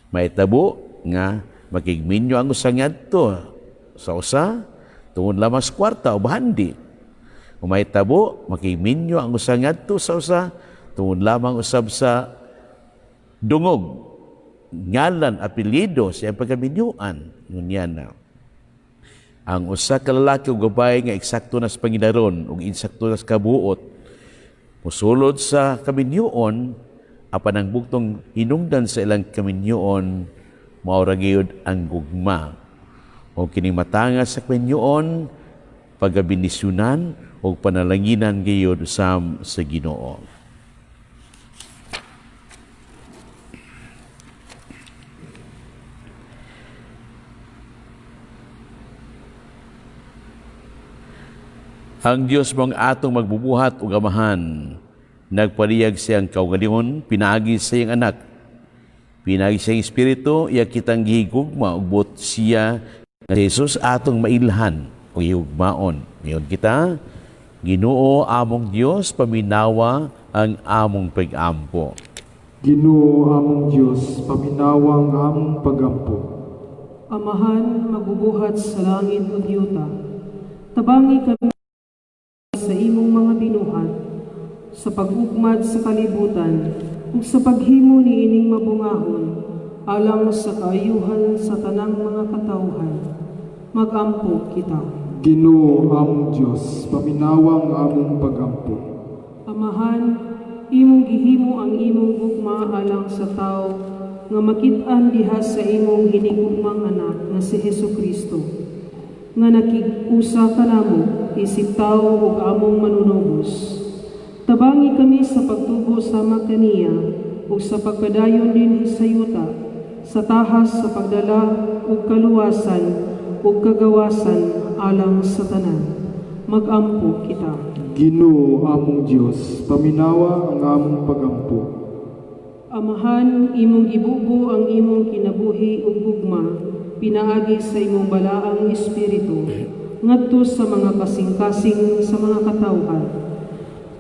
Mahitabo nga makigminyo ang usa ngadto sa usa tungod lamang sa kwarta o bahandi. Mahitabo makigminyo ang usa ngadto sa usa tungod lamang usab sa dungog, ngalan, apelyido sa iyang pagkaminyuan. Ngunyan na. Ang usa ka lalaki o babae nga eksakto na sa Panginoon o insakto na sa kabuot, musulod sa kaminyuon, apan ang bugtong hinungdan sa ilang kaminyuon, maura gyud ang gugma. O kining matanga sa kaminyuon, pagabinisyunan, o panalanginan gayud sa Ginoo. Ang Dios mong atong magbubuhat ug amahan, nagpariyag siyang kaugalingon, pinaagi sa iyang anak, pinaagi sa iyang espiritu, iya kitang gihigugma ug buot siya nga si Jesus atong mailhan o ihugmaon. Ngayon kita, Ginoo among Dios, paminawa ang among pag-ampo. Ginoo among Dios, paminawa ang among pag-ampo. Amahan, magbubuhat sa langit ug yuta, tabangi kami sa imong mga binuhat, sa pag-ugmad sa kalibutan, ug sa paghimo ni ining mabungahon, alang sa kaayuhan sa tanang mga katawhan. Mag-ampo kita. Ginoo among Dios, paminawa ang among pag-ampo. Amahan, imong gihimo ang imong gugma alang sa tao, nga makit-an diha sa imong hinigugmang anak nga si Hesukristo, nga nakig-usa kanamo, isip tao ug among manunubos. Tabangi kami sa pagtubo sama kaniya ug sa pagpadayon din sa yuta, sa tahas sa pagdala ug kaluwasan ug kagawasan alang sa tanan. Mag-ampo kita. Ginoo among Dios, paminawa ang among pag-ampo. Amahan, imong gibubo ang imong kinabuhi ug gugma, pinaagi sa imong balaang espiritu, ngadto sa mga kasing-kasing sa mga katawhan.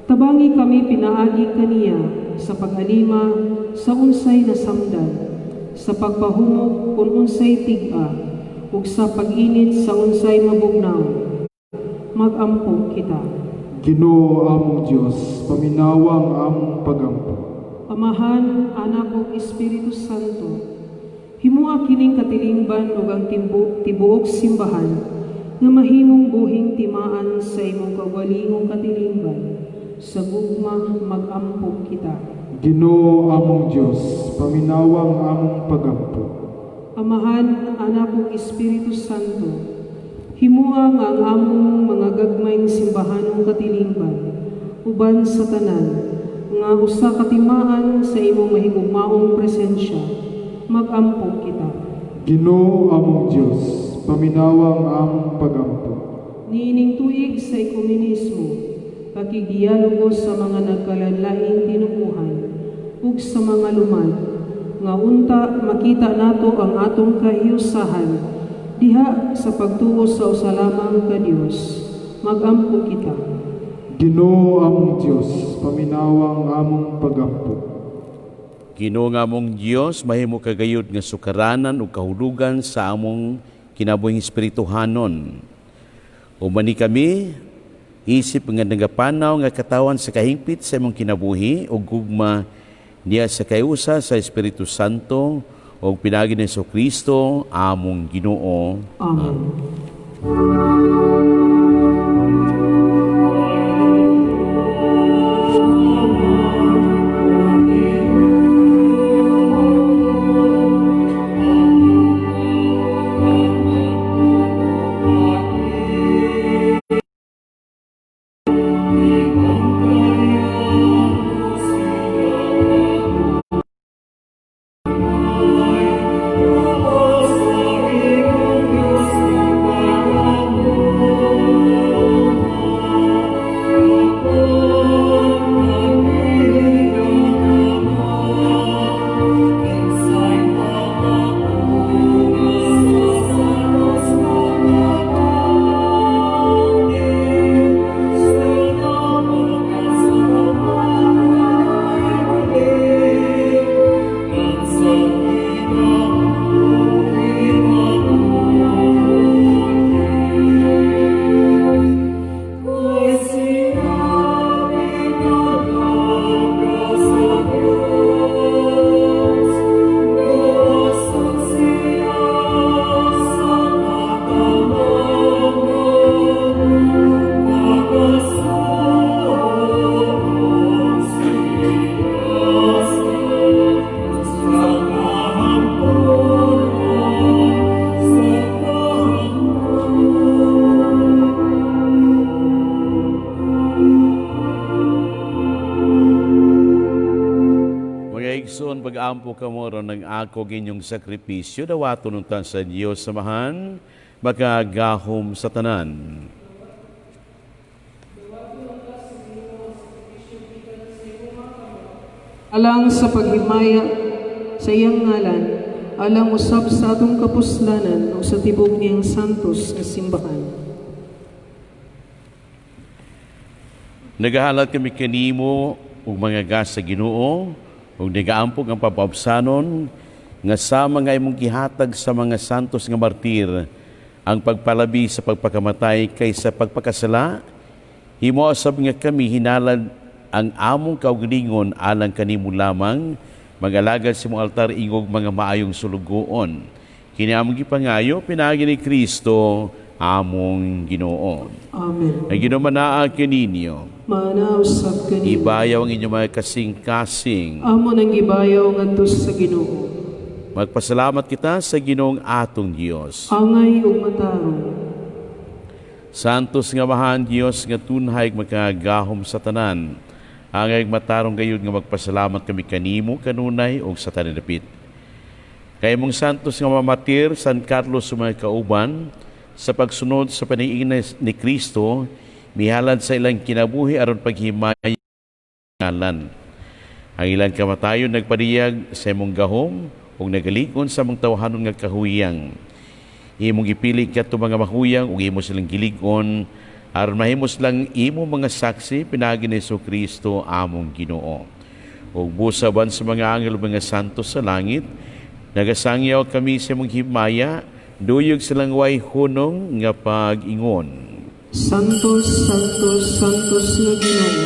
Tabangi kami pinaagi kaniya sa pag-alima sa unsay nasamdan, sa pagpahumok kung unsay tig-a, ug sa pag-init sa unsay mabugnaw. Mag-ampo kita. Ginoo among Dios, paminawa ang among pag-ampo. Amahan, Anak ug Espiritu Santo, himua kining katilingban ug ang tibuok simbahan nga mahimong buhing timaan sa imong kawalingong katilingban. Sa gugma mag-ampo kita. Ginoo among Dios, paminawa ang among pag-ampo. Amahan, Anak ug Espiritu Santo, himua nga ang among mga gagmayng simbahanong katilingban uban sa tanan nga usa katimaan sa imong mahigugmaong presensya. Mag-ampo kita. Ginoo among Dios, paminawa ang among pag-ampo. Niining tuig sa ekumenismo, pakigdialogo sa mga nagkalanlaing tinubuhan ug sa mga lumad, nga unta makita nato ang atong kahiusahan diha sa pagtuo sa usa lamang ka Dios. Mag-ampo kita. Ginoo among Dios, paminawa ang among pag-ampo. Ginoo nga among Dios, mahimo kagayud nga sukaranan ug kahulugan sa among kinabuhing espirituhanon. Umani kami, isip nga nagapanaw nga katawan sa kahingpit sa imong kinabuhi ug gugma niya sa kayusa sa Espiritu Santo ug pinagi ni Kristo among Ginoo. Amen. igsoon pag-ampo kamoro ng ako ginyong sakripisyo dawato nuntan sa Dios samahan makagahom sa tanan. Alang sa paghimaya sa iyang ngalan, alang usab sa atong kapuslanan o sa tibok niyang santos nga simbahan. Nagahalat kami kanimo ug mga gas sa Ginoo ug nagaampog ang papabsanon nga sa mga imong gihatag sa mga santos nga martir ang pagpalabi sa pagpakamatay kaysa pagpakasala. Himo usab nga kami hinalad ang among kaugalingon alang kanimo lamang mag-alagad sa imong altar ingog mga maayong sulugoon. Kini among gipangayo pinaagi ni Kristo among Ginoo. Amen. Ang ginumanaa kaninyo, Manausap kanimo. ibayaw ang inyong mga kasing-kasing. Amo nang gibayaw ngadto sa Ginoo. Magpasalamat kita sa Ginoong atong Dios. Angay ug matarong. Santos nga mahan Dios nga tunhay makagahom sa tanan. Angay matarong gayud nga magpasalamat kami kanimo kanunay ug sa tanidapit. Kay mong santos nga mamatir San Carlos sa mga kauban sa pagsunod sa paniingin ni Kristo, mihalad sa ilang kinabuhi aron paghimay ngalan. Ang ilang kamatayon nagpadiyag sa imong gahom ug nagalikon sa mong tawhanon nga kahuyang. Imong gipili kadto mga mahuyang ug imo silang gilig-on aron mahimos lang imo mga saksi pinaagi ni Kristo among Ginoo. Ug busaban sa mga anghel mga santos sa langit, nagasangyaw kami sa imong himaya, duyog silang way hunong nga pag-ingon. Santos, Santos, Santos nga Ginoo,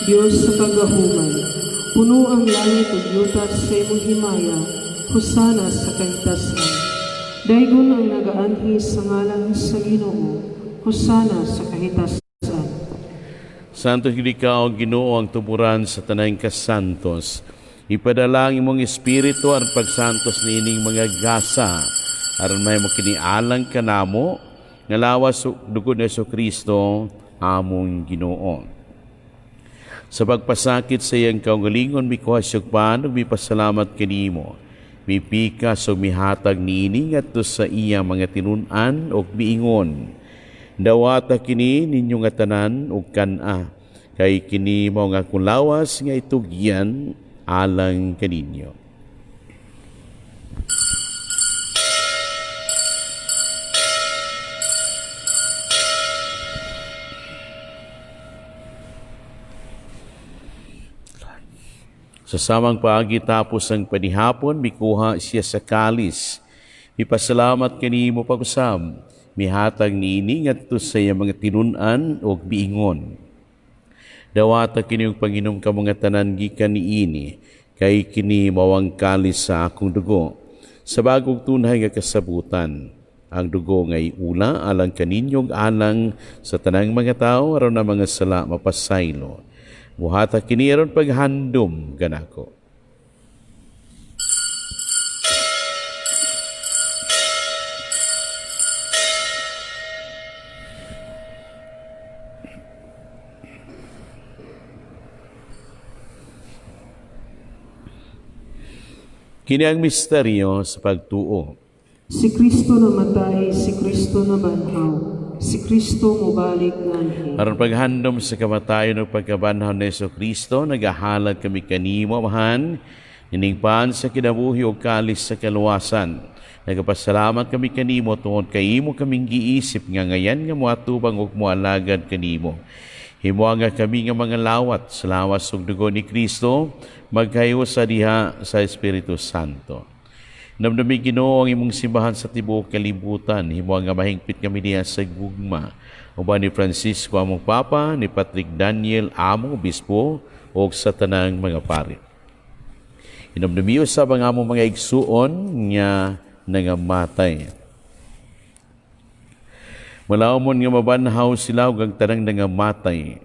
Dios sa kagahuman. Puno ang langit ug yutas sa imong himaya, husana sa kahitasan. Daygon ang nagaanhi sa ngalan sa Ginoo, husana sa kahitasan. Santos gid ikaw, Ginoo, ang tuburan sa tanang kasantos. Ipadala ang imong espiritu aron pagsantos niining mga gasa aron may makinialang kanamo nga lawas dugo ni Kristo among Ginoo. Sa pagpasakit sa iyang kaugalingon mikuhasyog paan ug mipasalamat kanimo. Mipikas ug mihatag niini ngadto sa iya mga tinun-an ug miingon. Dawata kini ninyo nga tanan ug kan-a kay kini mao nga akong lawas nga itugyan alang kaninyo. Sa samang paagi tapos ang panihapon, mikuha siya sa kalis. Ipasalamat kanimo pag-usab, mihatag niini ngadto sa iya mga tinun-an ug biingon. Dawata kini og panginom ka mga tanan gikan niini, kay kini mawang kalis sa akong dugo. Sa bagong tunhay nga kasabutan, ang dugo ngay ula alang kaninyong alang sa tanang mga tao aron na mga sala mapasaylo. Buhata kini aron paghandom ganako. Kini ang misteryo sa pagtuo. Si Kristo namatay, si Kristo nabanhaw, si Kristo mubalik nganhi. Aron paghandom sa kamatayon ug pagkabanhaw ni Kristo, nagahalad kami kanimo amahan, niningpan sa kinabuhi ug kalis sa kaluwasan. Nagapasalamat kami kanimo tungod kay imo kaming giisip nga ngayan nga moatubang ug moalagad kanimo. Himoa nga kami nga mga lawat sa lawas ug dugo ni Kristo, magkayo sa diha sa Espiritu Santo. Namnami Ginoo ang imong simbahan sa tibuok kalibutan, himoa nga mahingpit kami diha sa gugma. Uban ni Francisco among Papa, ni Patrick Daniel among Obispo, o sa tanang mga pari. Namnami usab ang among mga igsuon nga nangamatay. Malawmon nga mabanhaw sila ug ang tanang nangamatay.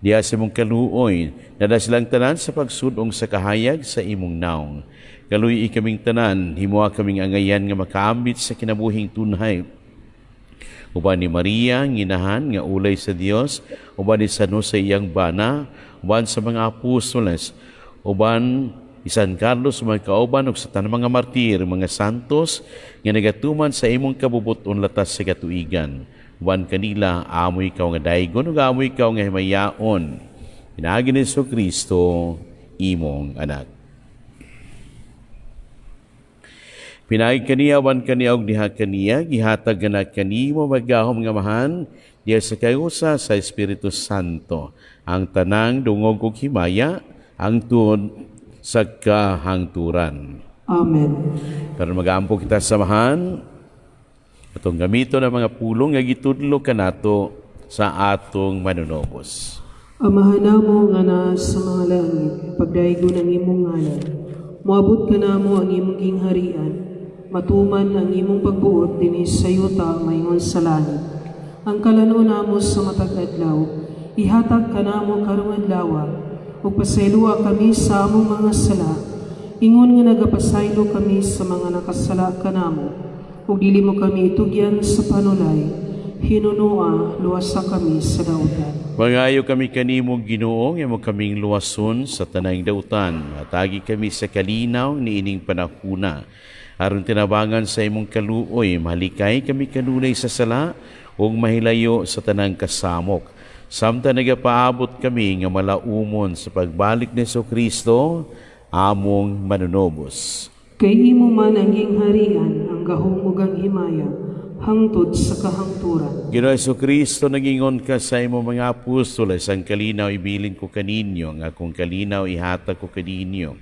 Diya sa imong kaluoy, nada silang tanan sa pagsudong sa kahayag sa imong naong. Kaluy kaming tanan, himoa kaming angayan nga makaambit sa kinabuhing tunhay. Uban ni Maria, nginahan nga ulay sa Dios, uban ni San Jose iyang bana, uban sa mga apostoles, uban San Carlos mga kauban ug sa tanang mga martir, mga santos nga nagatuman sa imong kabubuton latas sa katuigan. Uban kanila amoy ikaw nga daygon ug amoy ikaw nga himayaon. Pinaagi ni Kristo imong anak. Pinaagi kaniya wan kaniya og diha kaniya gihatag na kanimo magahom nga mahan diya sa kayusa sa Espiritu Santo. Ang tanang dungog ug himaya ang tuod sa kahangturan. Amen. Pero mag-aampo kita samahan atong gamito ng mga pulong nga gitudlo kanato sa atong manunobos. Amahan namo nga naa sa mga langit, pagdaygo ng imong ngalan. Moabot ka namo ang imong gingharian, matuman ang imong pagbuot dinis sa yuta mayngon sa langit. Ang kalano namo sa matag adlaw, ihatag ka namo karong adlaw, ug pasayloa kami sa among mga sala, ingon nga nagapasaylo kami sa mga nakasala kanamo, ug dili mo kami itugyan sa panulay, hinunua luwasa kami sa dautan. Mangayo kami kanimo Ginoo nga mo kaming luwason sa tanang dautan, matagi kami sa kalinaw ni ining panahuna. Aron tinabangan sa imong kaluoy, mahalikay kami kanunay sa sala ug mahilayo sa tanang kasamok. Samtang nagapaabot kami nga malaumon sa pagbalik ni Kristo, among manunobos. Kay imo man ang gingharian, ang gahom ug ang himaya, hangtod sa kahangturan. Ginoo Kristo, nagingon ka sa imo mga apostoles, ang kalinaw ibilin ko kaninyo, nga kung kalinaw ihatag ko kaninyo.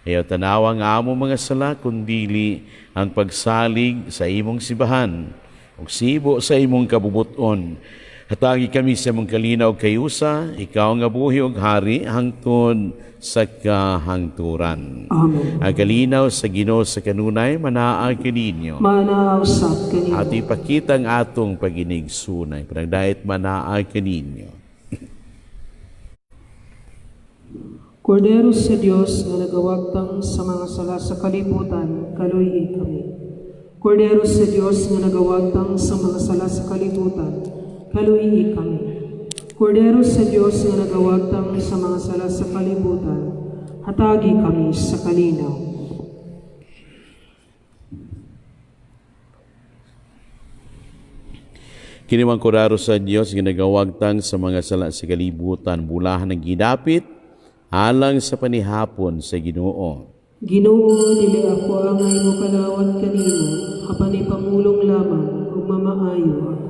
Ayaw tanawa nga among mga sala, kundili ang pagsalig sa imong sibahan, ug sibo sa imong kabubuton. Hatagi kami sa mong kalinaw kayusa, ikaw nga buhi og hari, hangtod sa kahangturan. Amen. Ang kalinaw sa Ginoo sa kanunay, manaa kaninyo. Manausap kanimo. At ipakita ang atong paginigsunay, panagdait manaa kaninyo. Kordero sa Dios nga nagawagtang sa mga sala sa kalibutan, kaluyi kami. Kordero sa Dios nga nagawagtang sa mga sala sa kalibutan, kaluyi kami. Kordero sa Diyos nga nagawagtang sa mga sala sa kalibutan, hatagi kami sa kalinaw. Kiniwang kordero sa Diyos nga nagawagtang sa mga sala sa kalibutan, bulahan ng gidapit, alang sa panihapon sa Ginoo. Ginoo, dili ako ang imo kalawat kanimo, hapan ipamulong lamang ug mamaayo ako.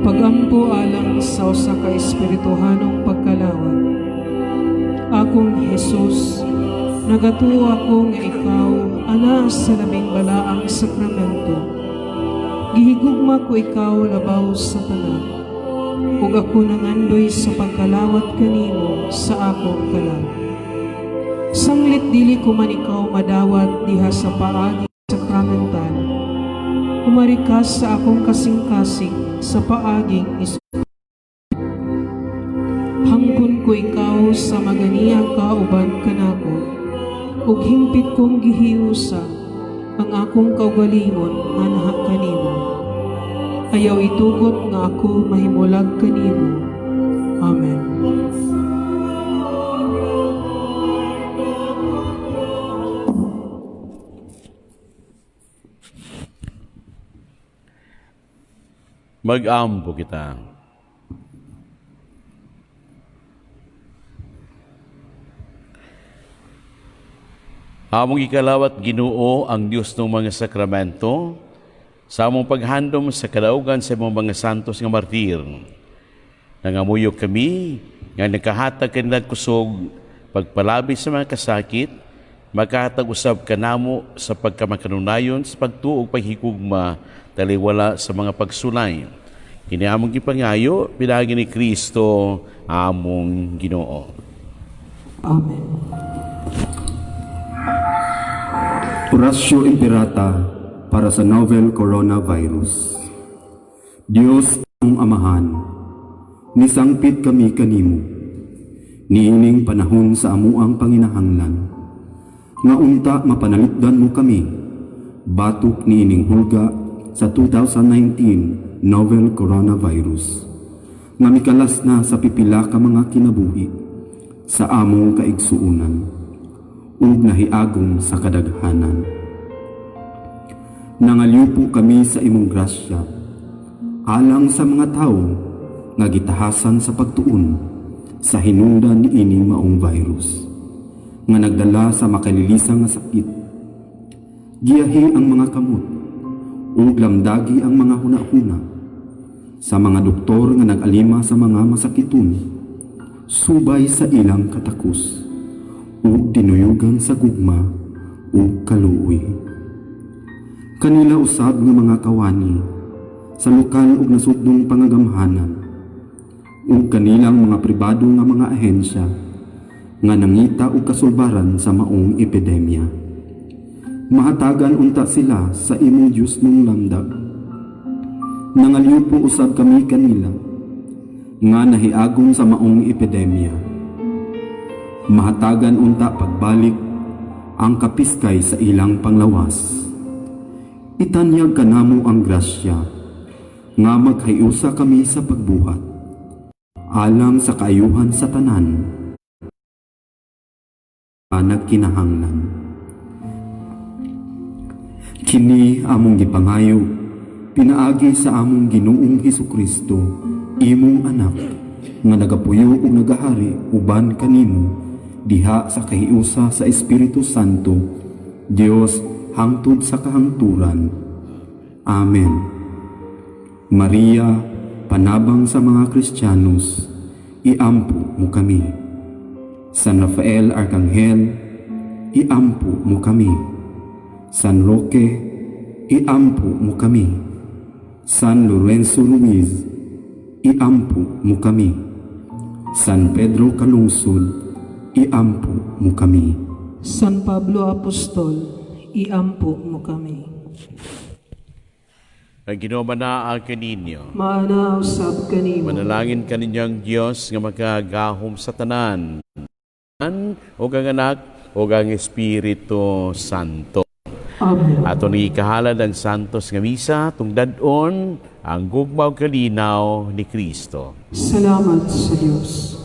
Pag-ampo alang sa usa ka espirituhanong pagkalawat. Akong Jesus, nagatuo ako nga ikaw ana sa labing balaang sakramento. Gihigugma ko ikaw labaw sa tanan, ug ako nangandoy sa pagkalawat kanimo sa akong kalag. Sanglit dili ko man ikaw madawat diha sa paagi sakramental. Umarikas sa akong kasing-kasing sa paaging hangkon ko ikaw sa maganiya ka uban kanako, ug hingpit kong gihiusa ang akong kaugalingon nga naha kanimo. Ayaw itugot nga ako mahimulag kanimo. Amen. Mag-ampo kita. Among ikalawat Ginoo ang Dios ng mga sakramento, sa among paghandom sa kadaugan sa imong mga santos nga martir. Nangamuyo kami, nga nakahatag kanila kusog, pagpalabi sa mga kasakit, makahatag usab kanamo sa pagkamakanunayon sa pagtuog paghigugma, taliwala sa mga pagsulay. Kini among gipangayo, pinagi ni Kristo, among Ginoo. Amen. Orasyo Imperata para sa novel coronavirus. Diyos ang Amahan, nisangpit kami kanimo, niining panahon sa amuang panginahanglan, nga unta mapanalipdan mo kami, batok niining hulga sa 2019 novel coronavirus, nga mikalas na sa pipila ka mga kinabuhi, sa among kaigsuunan, ug nahiagong sa kadaghanan. Nangaliw po kami sa imong grasya, alang sa mga tao nga gitahasan sa pagtuon sa hinungdan ni ining maong virus, nga nagdala sa makalilisang nga sakit. Giyahi ang mga kamot, ug lamdagi ang mga hunahuna, sa mga doktor nga nag-alima sa mga masakiton, subay sa ilang katakos, ug tinuyugan sa gugma ug kaluoy. Kanila usab nga mga kawani sa lokal ug nasudnong pangagamhanan, ug kanilang mga pribado nga mga ahensya nga nangita og kasulbaran sa maong epidemya. Mahatagan unta sila sa imong Dios ng lamdag. Nangaliw po usab kami kanila nga nahiagom sa maong epidemya. Mahatagan unta pagbalik ang kapiskay sa ilang panglawas. Itanyag kanamo ang grasya nga maghayusa kami sa pagbuhat, alang sa kaayuhan sa tanan nagkinahanglan. Kini among gipangayo, pinaagi sa among Ginoong Hesukristo, imong anak, nga nagapuyo ug nagahari uban kanimo, diha sa kahiusa sa Espiritu Santo, Dios hangtod sa kahangturan. Amen. Maria, panabang sa mga Kristiyanos, iampo mo kami. San Rafael Arkanghel, iampo mo kami. San Roque, iampo mo kami. San Lorenzo Ruiz, iampo mo kami. San Pedro Calungsod, iampo mo kami. San Pablo Apostol, iampo mo kami. Ang Ginoo manaa kaninyo. Maana usab kanimo. Manalangin kaninyang Dios nga makagahom sa tanan, o ang anak, o ang Espiritu Santo. Amen. Ato ni ikahalad ang santos nga misa, tungdadon ang gugmaw kalinaw ni Kristo. Salamat sa Diyos.